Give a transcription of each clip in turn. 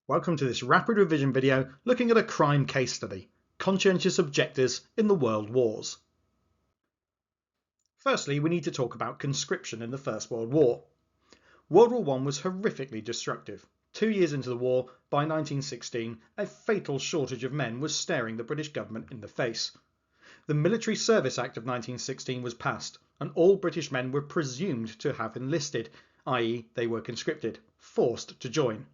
Welcome to this rapid revision video looking at a crime case study, Conscientious Objectors in the World Wars. Firstly, we need to talk about conscription in the First World War. World War I was horrifically destructive. 2 years into the war, by 1916, a fatal shortage of men was staring the British government in the face. The Military Service Act of 1916 was passed, and all British men were presumed to have enlisted, i.e. they were conscripted, forced to join.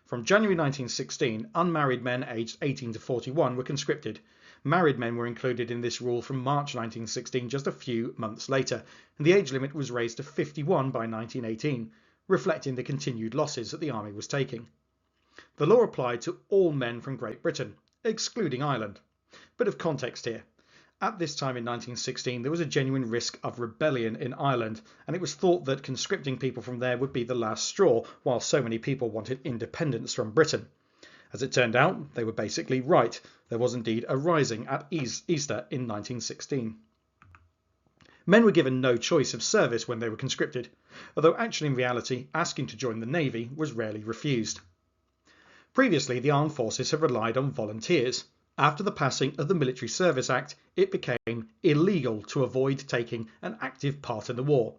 From January 1916, unmarried men aged 18 to 41 were conscripted. Married men were included in this rule from March 1916, just a few months later, and the age limit was raised to 51 by 1918, reflecting the continued losses that the army was taking. The law applied to all men from Great Britain, excluding Ireland. Bit of context here. At this time in 1916, there was a genuine risk of rebellion in Ireland, and it was thought that conscripting people from there would be the last straw, while so many people wanted independence from Britain. As it turned out, they were basically right. There was indeed a rising at Easter in 1916. Men were given no choice of service when they were conscripted, although actually in reality, asking to join the Navy was rarely refused. Previously, the armed forces have relied on volunteers. After the passing of the Military Service Act, it became illegal to avoid taking an active part in the war.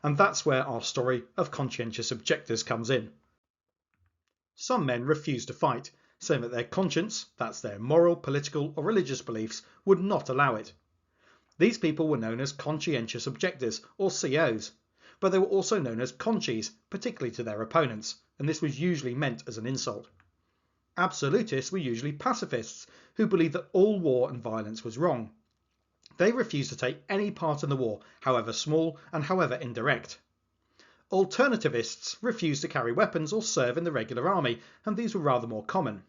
And that's where our story of conscientious objectors comes in. Some men refused to fight, saying that their conscience, that's their moral, political or religious beliefs, would not allow it. These people were known as conscientious objectors, or COs, but they were also known as conchies, particularly to their opponents, and this was usually meant as an insult. Absolutists were usually pacifists who believed that all war and violence was wrong. They refused to take any part in the war, however small and however indirect. Alternativists refused to carry weapons or serve in the regular army, and these were rather more common.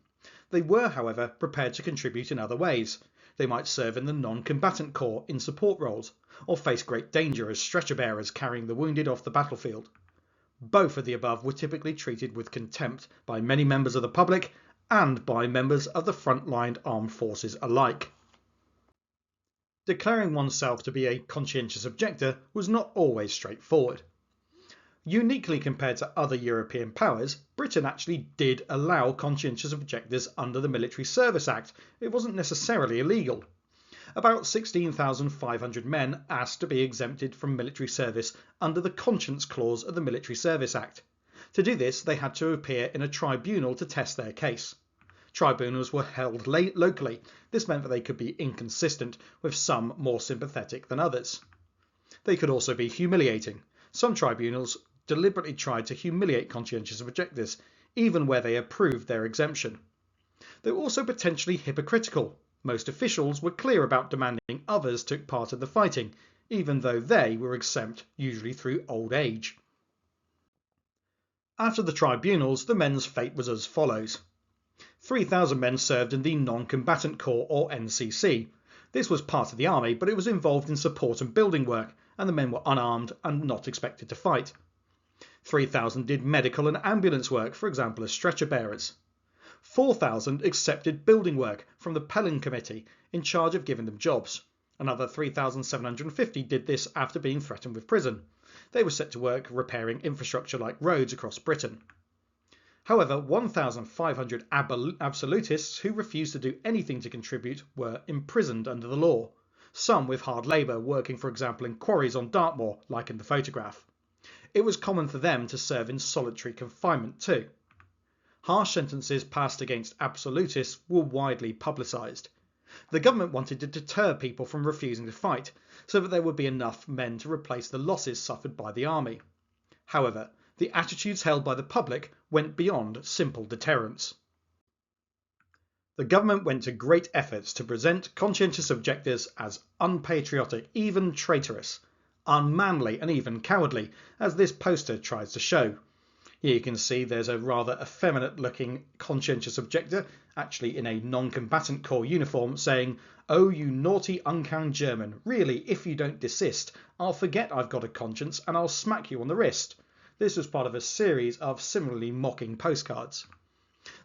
They were, however, prepared to contribute in other ways. They might serve in the non-combatant corps in support roles, or face great danger as stretcher bearers carrying the wounded off the battlefield. Both of the above were typically treated with contempt by many members of the public and by members of the frontline armed forces alike. Declaring oneself to be a conscientious objector was not always straightforward. Uniquely compared to other European powers, Britain actually did allow conscientious objectors under the Military Service Act. It wasn't necessarily illegal. About 16,500 men asked to be exempted from military service under the Conscience Clause of the Military Service Act. To do this, they had to appear in a tribunal to test their case. Tribunals were held locally. This meant that they could be inconsistent, with some more sympathetic than others. They could also be humiliating. Some tribunals deliberately tried to humiliate conscientious objectors, even where they approved their exemption. They were also potentially hypocritical. Most officials were clear about demanding others took part in the fighting, even though they were exempt, usually through old age. After the tribunals, the men's fate was as follows. 3,000 men served in the Non-Combatant Corps, or NCC. This was part of the army, but it was involved in support and building work, and the men were unarmed and not expected to fight. 3,000 did medical and ambulance work, for example as stretcher bearers. 4,000 accepted building work from the Pearson Committee, in charge of giving them jobs. Another 3,750 did this after being threatened with prison. They were set to work repairing infrastructure like roads across Britain. However, 1,500 absolutists who refused to do anything to contribute were imprisoned under the law, some with hard labour, working for example in quarries on Dartmoor, like in the photograph. It was common for them to serve in solitary confinement too. Harsh sentences passed against absolutists were widely publicised. The government wanted to deter people from refusing to fight, so that there would be enough men to replace the losses suffered by the army. However, the attitudes held by the public went beyond simple deterrence. The government went to great efforts to present conscientious objectors as unpatriotic, even traitorous, unmanly and even cowardly, as this poster tries to show. Here you can see there's a rather effeminate looking conscientious objector, actually in a non-combatant corps uniform, saying, "Oh, you naughty unkind German, really, if you don't desist, I'll forget I've got a conscience and I'll smack you on the wrist." This was part of a series of similarly mocking postcards.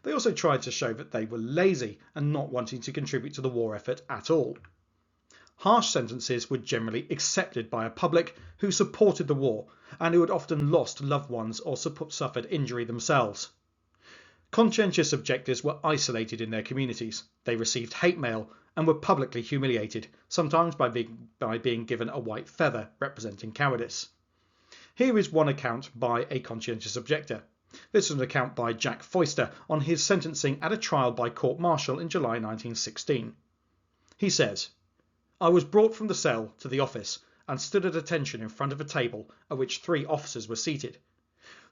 They also tried to show that they were lazy and not wanting to contribute to the war effort at all. Harsh sentences were generally accepted by a public who supported the war and who had often lost loved ones or suffered injury themselves. Conscientious objectors were isolated in their communities. They received hate mail and were publicly humiliated, sometimes by being given a white feather representing cowardice. Here is one account by a conscientious objector. This is an account by Jack Foister on his sentencing at a trial by court-martial in July 1916. He says, "I was brought from the cell to the office and stood at attention in front of a table at which 3 officers were seated.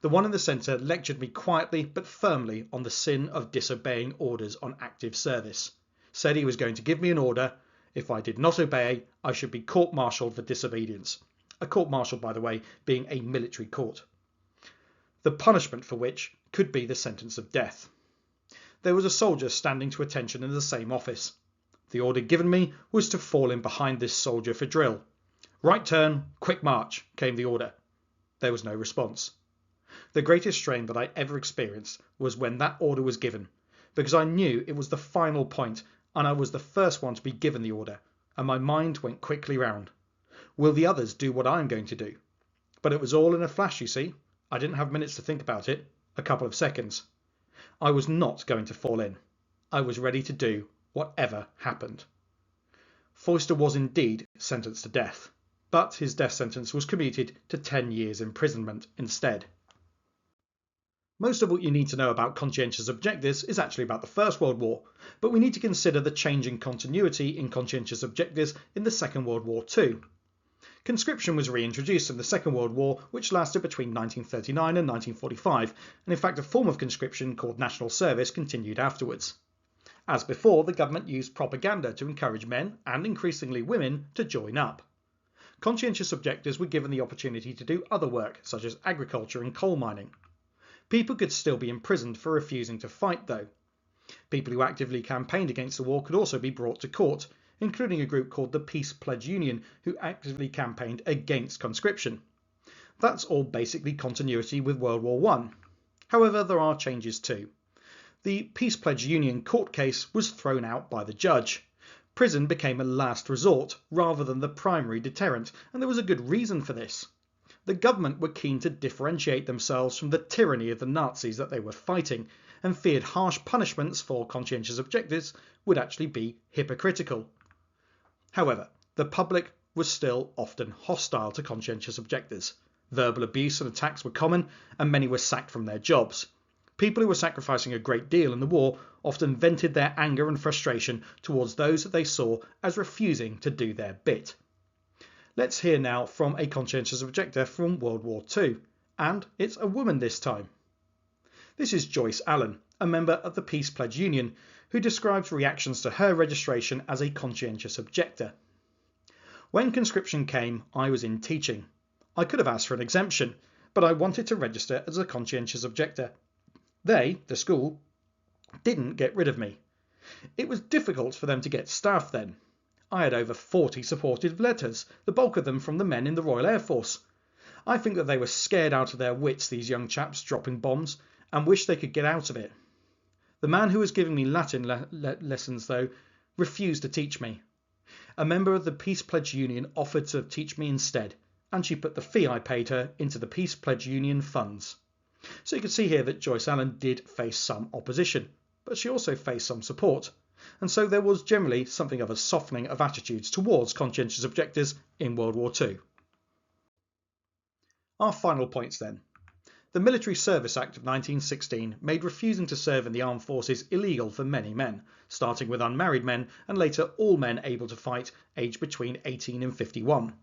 The one in the centre lectured me quietly but firmly on the sin of disobeying orders on active service. Said he was going to give me an order. If I did not obey, I should be court-martialed for disobedience." A court-martial, by the way, being a military court. The punishment for which could be the sentence of death. There was a soldier standing to attention in the same office. The order given me was to fall in behind this soldier for drill. "Right turn, quick march," came the order. There was no response. The greatest strain that I ever experienced was when that order was given, because I knew it was the final point and I was the first one to be given the order, and my mind went quickly round. Will the others do what I'm going to do? But it was all in a flash, you see. I didn't have minutes to think about it, a couple of seconds. I was not going to fall in. I was ready to do whatever happened. Foister was indeed sentenced to death, but his death sentence was commuted to 10 years imprisonment instead. Most of what you need to know about conscientious objectors is actually about the First World War, but we need to consider the changing continuity in conscientious objectors in the Second World War too. Conscription was reintroduced in the Second World War, which lasted between 1939 and 1945, and in fact a form of conscription called national service continued afterwards. As before, the government used propaganda to encourage men, and increasingly women, to join up. Conscientious objectors were given the opportunity to do other work, such as agriculture and coal mining. People could still be imprisoned for refusing to fight, though. People who actively campaigned against the war could also be brought to court, including a group called the Peace Pledge Union, who actively campaigned against conscription. That's all basically continuity with World War I. However, there are changes too. The Peace Pledge Union court case was thrown out by the judge. Prison became a last resort rather than the primary deterrent, and there was a good reason for this. The government were keen to differentiate themselves from the tyranny of the Nazis that they were fighting, and feared harsh punishments for conscientious objectors would actually be hypocritical. However, the public was still often hostile to conscientious objectors. Verbal abuse and attacks were common, and many were sacked from their jobs. People who were sacrificing a great deal in the war often vented their anger and frustration towards those that they saw as refusing to do their bit. Let's hear now from a conscientious objector from World War II, and it's a woman this time. This is Joyce Allen, a member of the Peace Pledge Union, who describes reactions to her registration as a conscientious objector. "When conscription came, I was in teaching. I could have asked for an exemption, but I wanted to register as a conscientious objector. They, the school, didn't get rid of me. It was difficult for them to get staff then. I had over 40 supportive letters, the bulk of them from the men in the Royal Air Force. I think that they were scared out of their wits, these young chaps dropping bombs, and wished they could get out of it. The man who was giving me Latin lessons, though, refused to teach me. A member of the Peace Pledge Union offered to teach me instead, and she put the fee I paid her into the Peace Pledge Union funds." So you can see here that Joyce Allen did face some opposition, but she also faced some support, and so there was generally something of a softening of attitudes towards conscientious objectors in World War II. Our final points then. The Military Service Act of 1916 made refusing to serve in the armed forces illegal for many men, starting with unmarried men and later all men able to fight aged between 18 and 51.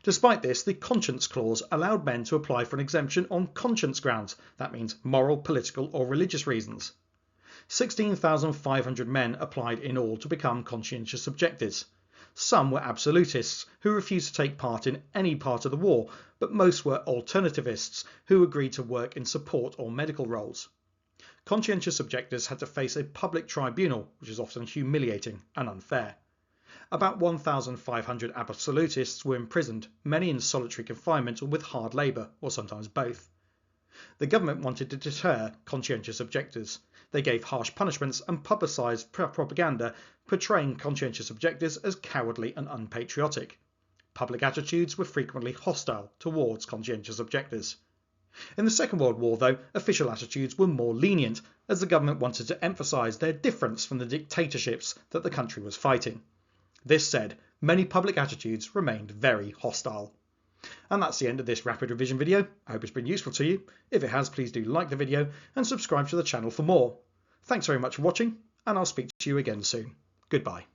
Despite this, the Conscience Clause allowed men to apply for an exemption on conscience grounds, that means moral, political or religious reasons. 16,500 men applied in all to become conscientious objectors. Some were absolutists who refused to take part in any part of the war, but most were alternativists who agreed to work in support or medical roles. Conscientious objectors had to face a public tribunal, which is often humiliating and unfair. About 1,500 absolutists were imprisoned, many in solitary confinement or with hard labour, or sometimes both. The government wanted to deter conscientious objectors. They gave harsh punishments and publicised propaganda portraying conscientious objectors as cowardly and unpatriotic. Public attitudes were frequently hostile towards conscientious objectors. In the Second World War, though, official attitudes were more lenient, as the government wanted to emphasise their difference from the dictatorships that the country was fighting. This said, many public attitudes remained very hostile. And that's the end of this rapid revision video. I hope it's been useful to you. If it has, please do like the video and subscribe to the channel for more. Thanks very much for watching, and I'll speak to you again soon. Goodbye.